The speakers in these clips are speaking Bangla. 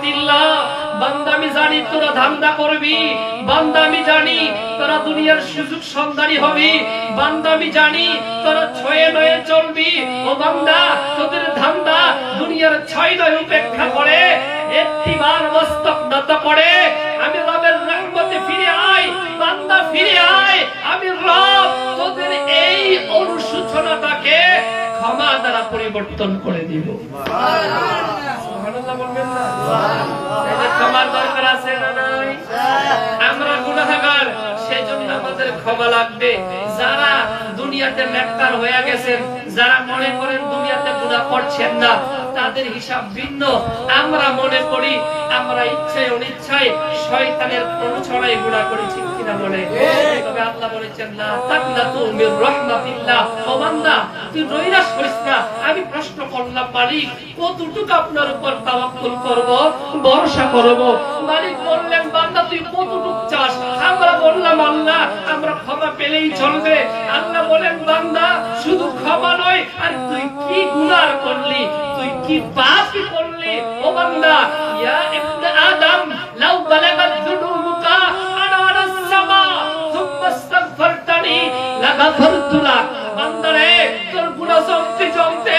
রাহমাতিল্লাহ। বান্দা আমি জানি তোরা ধান্দা করবি, বান্দা আমি জানি তোরা দুনিয়ার সুযোগ সন্ধানী হবি, বান্দা আমি জানি তোরা ছয়ে নয়ে চলবি। ও বান্দা, তোদের ধান্দা দুনিয়ার ছয় নয় উপেক্ষা করে একটিবার মস্তক নত করে আমি রবের রহমতে ফিরে আয়। বান্দা ফিরে আয়, আমি রব তোদের এই অনুশোচনাটাকে ক্ষমা দ্বারা পরিবর্তন করে দিব। সুবহানাল্লাহ বলবেন না? এটা ক্ষমার দরকার আছে না নাই? আমরা গুনাহগার, সেজন্য আমাদের ক্ষমা লাগবে। যারা দুনিয়াতে নেককার হয়ে গেছেন, যারা মনে করেন দুনিয়াতে গুনাহ করছেন না, তাদের হিসাব ভিন্ন। আমরা মনে করি আমরা ইচ্ছায় অনিচ্ছায় শয়তানের প্ররোচনায় গুনাহ করেছি কিনা বলে। তবে আল্লাহ বলেছেন না তাকনাতু মির রাহমাতিল্লাহ। ও বান্দা, তুই নৈরাশ করিস না। আমি প্রশ্ন করলাম, মালিক কতটুকু আপনার উপর তাওয়াক্কুল করব, ভরসা করব? মালিক বললেন, বান্দা তুই কতটুকু চাস? আমরা বললাম, আল্লাহ আমরা ক্ষমা পেলেই চলবে। আল্লাহ বলেন, বান্দা শুধু ক্ষমা নয়, আর তুই কি গুনাহ করলি, তুই কি পাপ করলি? ও বান্দা, ইয়া ইবনে আদম লাউ বালাগাত যুনুবুকা আনানাস সামা সুম্মা ইস্তাগফারতানি লাগাফারতু লাক। বান্দা রে, তোর গুনাহ জমতে জমতে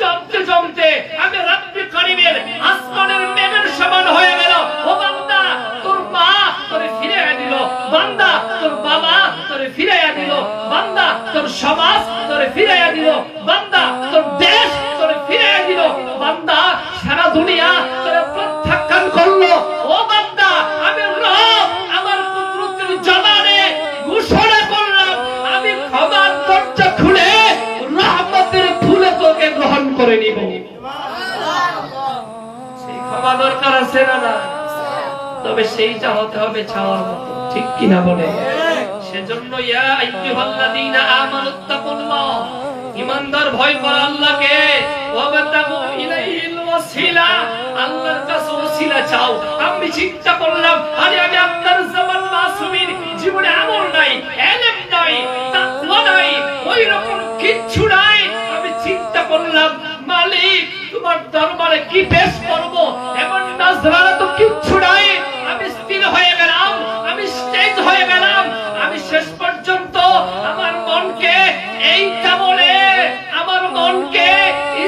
জমতে জমতে আমি রব্বি কারীমের আসমানের মেঘের সমান হয়ে গেল। ও বান্দা, তোর মা তোরে ফিরাইয়া দিল, বান্দা তোর বাবা তোরে ফিরাইয়া দিল, বান্দা তোর সমাজ তোরে ফিরাইয়া দিল, বান্দা তোর দেশ তোরে ফিরাইয়া দিল, বান্দা সারা দুনিয়া তোরে প্রত্যাখ্যান করলো। ও বান্দা, আমি রব আমার কুদরতের জবানে ঘোষণা করলাম, আমি ক্ষমার দরজা খুলে রহমতের ফুলে তোকে গ্রহণ করে নিব। সেই ক্ষমা দরকার আছে না না? তবে সেইটা হতে হবে চাওয়ার মতো, ঠিক কিনা বলে? সেজন্য ইয়া আইয়ুহাল্লাযীনা আমানুত্তাকুল্লাহ, ঈমানদার ভয় করো আল্লাহকে, ওয়াবতাগু ইলাইহিল ওয়াসিলা, আল্লাহর কাছে ওসিলা চাও। আমি চিন্তা করলাম, আরে আমি আপনার জামান মাসুমিন জীবনে আমল নাই, ইলম নাই, তাকওয়া নাই, ওই রকম কিচ্ছু নাই। আমি চিন্তা করলাম, মালিক তোমার দরবারে কি পেশ করব? এমন নাজরানা তো কিচ্ছু নাই। আমি স্থির হয়ে গেলাম, আমি স্টেজ হয়ে গেলাম। আমি শেষ পর্যন্ত আমার মনকে এইটা বলে আমার মনকে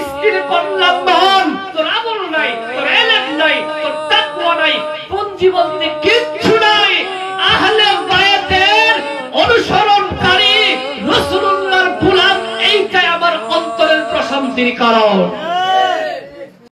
স্থির করলাম, মন তোর আমল নাই, তোর ইলম নাই, তোর তাকওয়া নাই, পুঞ্জি বলতে কিচ্ছু নাই। আহলে বায়াতের অনুসরণকারী রাসূলুল্লাহর গোলাম, এইটাই আমার অন্তরের প্রশান্তির কারণ।